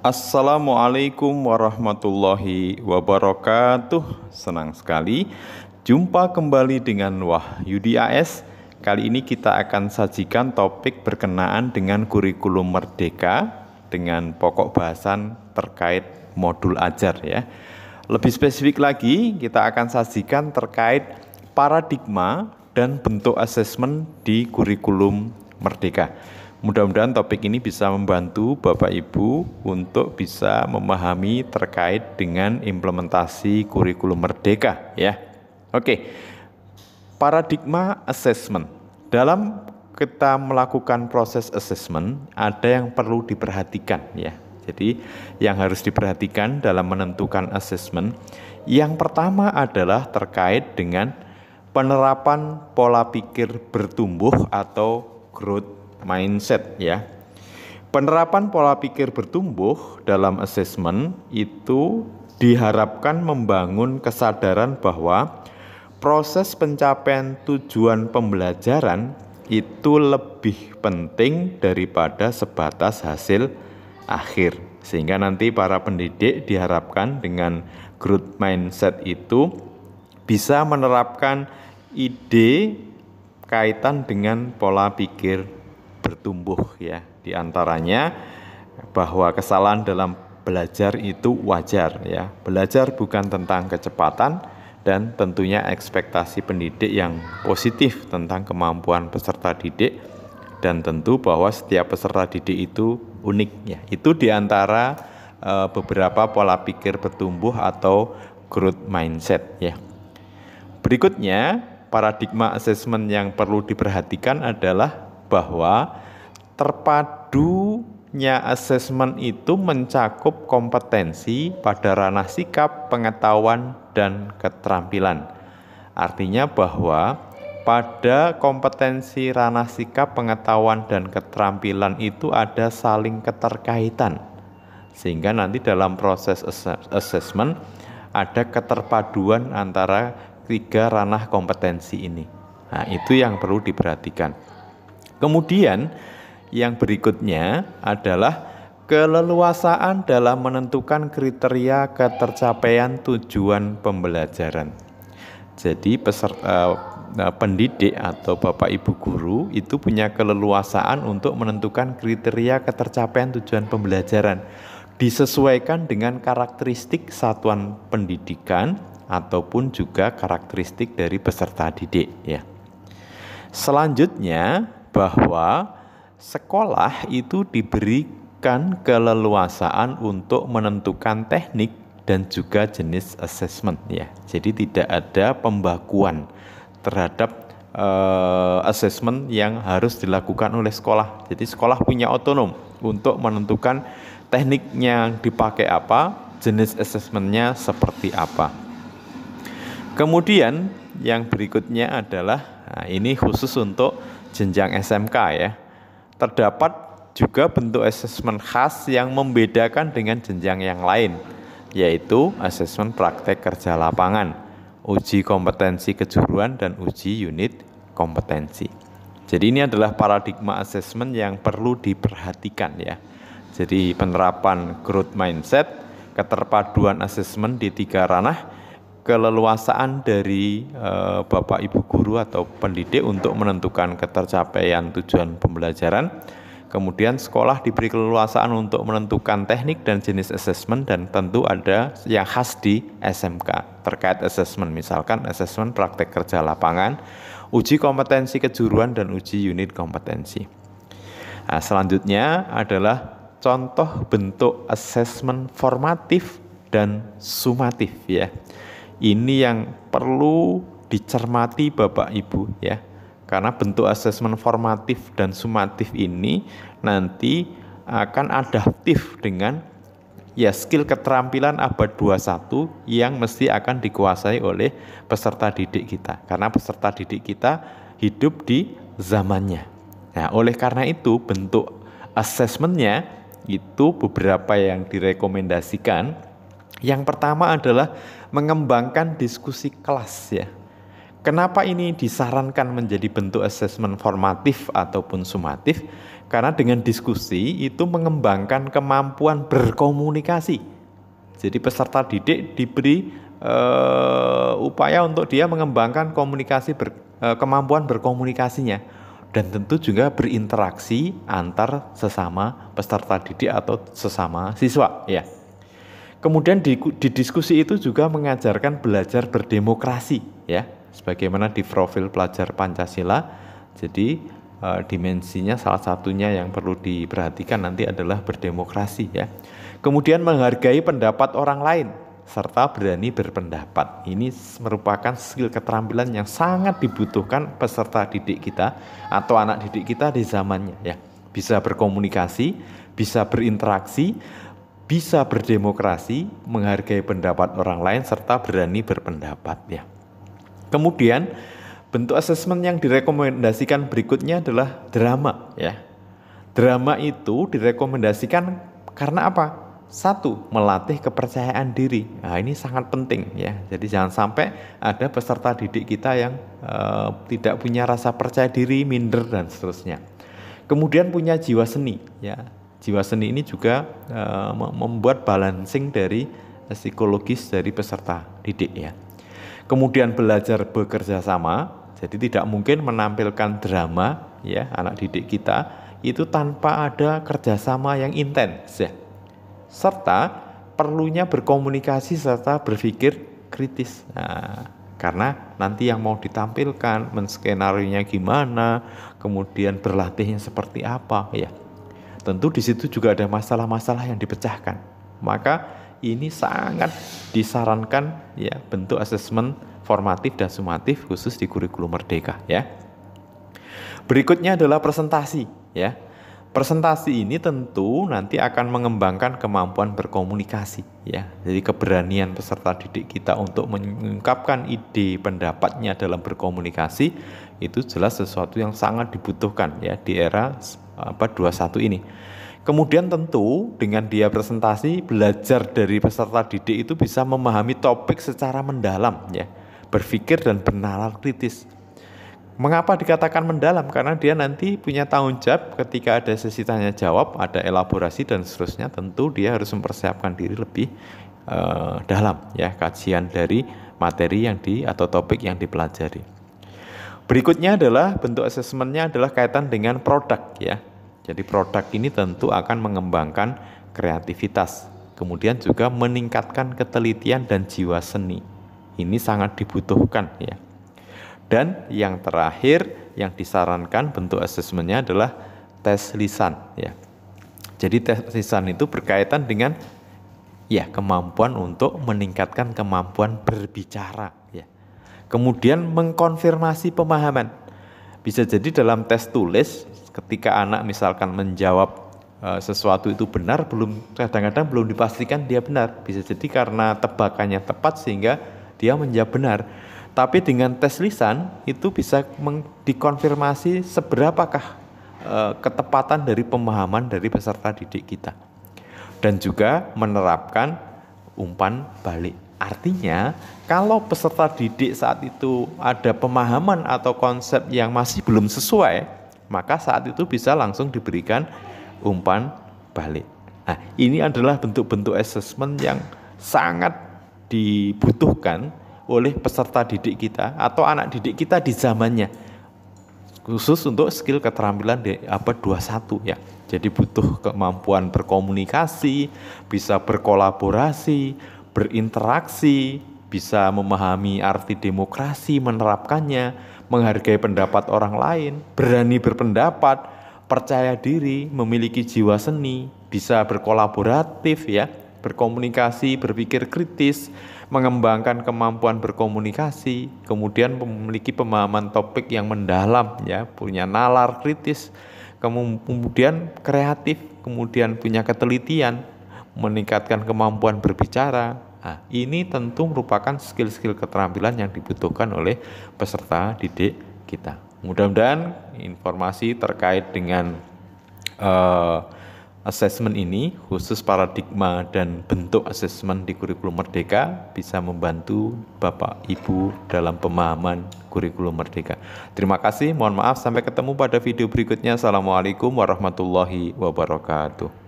Assalamualaikum warahmatullahi wabarakatuh. Senang sekali jumpa kembali dengan Wahyudi AS. Kali ini kita akan sajikan topik berkenaan dengan kurikulum merdeka dengan pokok bahasan terkait modul ajar ya. Lebih spesifik lagi, kita akan sajikan terkait paradigma dan bentuk asesmen di kurikulum merdeka. Mudah-mudahan topik ini bisa membantu Bapak Ibu untuk bisa memahami terkait dengan implementasi kurikulum merdeka ya. Oke. Paradigma assessment. Dalam kita melakukan proses assessment ada yang perlu diperhatikan ya. Jadi yang harus diperhatikan dalam menentukan assessment yang pertama adalah terkait dengan penerapan pola pikir bertumbuh atau growth mindset ya. Penerapan pola pikir bertumbuh dalam asesmen itu diharapkan membangun kesadaran bahwa proses pencapaian tujuan pembelajaran itu lebih penting daripada sebatas hasil akhir. Sehingga nanti para pendidik diharapkan dengan growth mindset itu bisa menerapkan ide kaitan dengan pola pikir bertumbuh ya, diantaranya bahwa kesalahan dalam belajar itu wajar ya. Belajar bukan tentang kecepatan dan tentunya ekspektasi pendidik yang positif tentang kemampuan peserta didik dan tentu bahwa setiap peserta didik itu unik ya. Itu diantara beberapa pola pikir bertumbuh atau growth mindset ya. Berikutnya paradigma asesmen yang perlu diperhatikan adalah bahwa terpadunya asesmen itu mencakup kompetensi pada ranah sikap, pengetahuan, dan keterampilan. Artinya bahwa pada kompetensi ranah sikap, pengetahuan, dan keterampilan itu ada saling keterkaitan. Sehingga nanti dalam proses asesmen ada keterpaduan antara tiga ranah kompetensi ini. Nah, itu yang perlu diperhatikan. Kemudian yang berikutnya adalah keleluasaan dalam menentukan kriteria ketercapaian tujuan pembelajaran. Jadi pendidik atau Bapak Ibu guru itu punya keleluasaan untuk menentukan kriteria ketercapaian tujuan pembelajaran disesuaikan dengan karakteristik satuan pendidikan ataupun juga karakteristik dari peserta didik ya. Selanjutnya bahwa sekolah itu diberikan keleluasaan untuk menentukan teknik dan juga jenis assessment ya. Jadi tidak ada pembakuan terhadap assessment yang harus dilakukan oleh sekolah. Jadi sekolah punya otonom untuk menentukan tekniknya yang dipakai apa, jenis assessmentnya seperti apa. Kemudian yang berikutnya adalah ini khusus untuk jenjang SMK ya. Terdapat juga bentuk asesmen khas yang membedakan dengan jenjang yang lain, yaitu asesmen praktek kerja lapangan, uji kompetensi kejuruan, dan uji unit kompetensi. Jadi ini adalah paradigma asesmen yang perlu diperhatikan ya. Jadi penerapan growth mindset, keterpaduan asesmen di tiga ranah, keleluasaan dari Bapak Ibu guru atau pendidik untuk menentukan ketercapaian tujuan pembelajaran. Kemudian sekolah diberi keleluasaan untuk menentukan teknik dan jenis asesmen, dan tentu ada yang khas di SMK terkait asesmen, misalkan asesmen praktek kerja lapangan, uji kompetensi kejuruan, dan uji unit kompetensi. Nah, selanjutnya adalah contoh bentuk asesmen formatif dan sumatif ya. Ini yang perlu dicermati Bapak Ibu ya. Karena bentuk asesmen formatif dan sumatif ini nanti akan adaptif dengan ya skill keterampilan abad 21 yang mesti akan dikuasai oleh peserta didik kita. Karena peserta didik kita hidup di zamannya. Nah, oleh karena itu bentuk asesmennya itu beberapa yang direkomendasikan. Yang pertama adalah mengembangkan diskusi kelas ya. Kenapa ini disarankan menjadi bentuk asesmen formatif ataupun sumatif? Karena dengan diskusi itu mengembangkan kemampuan berkomunikasi. Jadi peserta didik diberi upaya untuk dia mengembangkan kemampuan berkomunikasinya, dan tentu juga berinteraksi antar sesama peserta didik atau sesama siswa, ya. Kemudian di diskusi itu juga mengajarkan belajar berdemokrasi, ya, sebagaimana di profil pelajar Pancasila. Jadi dimensinya salah satunya yang perlu diperhatikan nanti adalah berdemokrasi, ya. Kemudian menghargai pendapat orang lain serta berani berpendapat. Ini merupakan skill keterampilan yang sangat dibutuhkan peserta didik kita atau anak didik kita di zamannya, ya. Bisa berkomunikasi, bisa berinteraksi, bisa berdemokrasi, menghargai pendapat orang lain serta berani berpendapat, ya. Kemudian bentuk asesmen yang direkomendasikan berikutnya adalah drama, ya. Drama itu direkomendasikan karena apa? Satu, melatih kepercayaan diri. Nah, ini sangat penting, ya. Jadi jangan sampai ada peserta didik kita yang tidak punya rasa percaya diri, minder dan seterusnya. Kemudian punya jiwa seni, ya. Jiwa seni ini juga membuat balancing dari psikologis dari peserta didik, ya. Kemudian belajar bekerja sama. Jadi tidak mungkin menampilkan drama, ya, anak didik kita itu tanpa ada kerjasama yang intens, ya. Serta perlunya berkomunikasi serta berpikir kritis. Nah, karena nanti yang mau ditampilkan, menskenarionya gimana, kemudian berlatihnya seperti apa, ya. Tentu di situ juga ada masalah-masalah yang dipecahkan. Maka ini sangat disarankan, ya, bentuk asesmen formatif dan sumatif khusus di kurikulum Merdeka, ya. Berikutnya adalah presentasi, ya. Presentasi ini tentu nanti akan mengembangkan kemampuan berkomunikasi, ya. Jadi keberanian peserta didik kita untuk mengungkapkan ide pendapatnya dalam berkomunikasi itu jelas sesuatu yang sangat dibutuhkan, ya, di era 21 ini. Kemudian tentu dengan dia presentasi, belajar dari peserta didik itu bisa memahami topik secara mendalam, ya, berpikir dan bernalar kritis. Mengapa dikatakan mendalam? Karena dia nanti punya tanggung jawab ketika ada sesi tanya jawab, ada elaborasi dan seterusnya. Tentu dia harus mempersiapkan diri lebih dalam, ya, kajian dari materi atau topik yang dipelajari. Berikutnya adalah bentuk asesmennya adalah kaitan dengan produk, ya. Jadi produk ini tentu akan mengembangkan kreativitas, kemudian juga meningkatkan ketelitian dan jiwa seni. Ini sangat dibutuhkan, ya. Dan yang terakhir yang disarankan bentuk asesmennya adalah tes lisan, ya. Jadi tes lisan itu berkaitan dengan, ya, kemampuan untuk meningkatkan kemampuan berbicara, ya. Kemudian mengkonfirmasi pemahaman. Bisa jadi dalam tes tulis ketika anak misalkan menjawab sesuatu itu benar, kadang-kadang belum dipastikan dia benar. Bisa jadi karena tebakannya tepat sehingga dia menjawab benar. Tapi dengan tes lisan itu bisa dikonfirmasi seberapakah ketepatan dari pemahaman dari peserta didik kita. Dan juga menerapkan umpan balik. Artinya kalau peserta didik saat itu ada pemahaman atau konsep yang masih belum sesuai, maka saat itu bisa langsung diberikan umpan balik. Nah, ini adalah bentuk-bentuk asesmen yang sangat dibutuhkan oleh peserta didik kita atau anak didik kita di zamannya, khusus untuk skill keterampilan di abad 21, ya. Jadi butuh kemampuan berkomunikasi, bisa berkolaborasi, berinteraksi, bisa memahami arti demokrasi, menerapkannya, menghargai pendapat orang lain, berani berpendapat, percaya diri, memiliki jiwa seni, bisa berkolaboratif, ya, berkomunikasi, berpikir kritis, mengembangkan kemampuan berkomunikasi, kemudian memiliki pemahaman topik yang mendalam, ya, punya nalar kritis, kemudian kreatif, kemudian punya ketelitian, meningkatkan kemampuan berbicara. Nah, ini tentu merupakan skill-skill keterampilan yang dibutuhkan oleh peserta didik kita. Mudah-mudahan informasi terkait dengan asesmen ini, khusus paradigma dan bentuk asesmen di kurikulum Merdeka, bisa membantu Bapak Ibu dalam pemahaman kurikulum Merdeka. Terima kasih, mohon maaf, sampai ketemu pada video berikutnya. Assalamualaikum warahmatullahi wabarakatuh.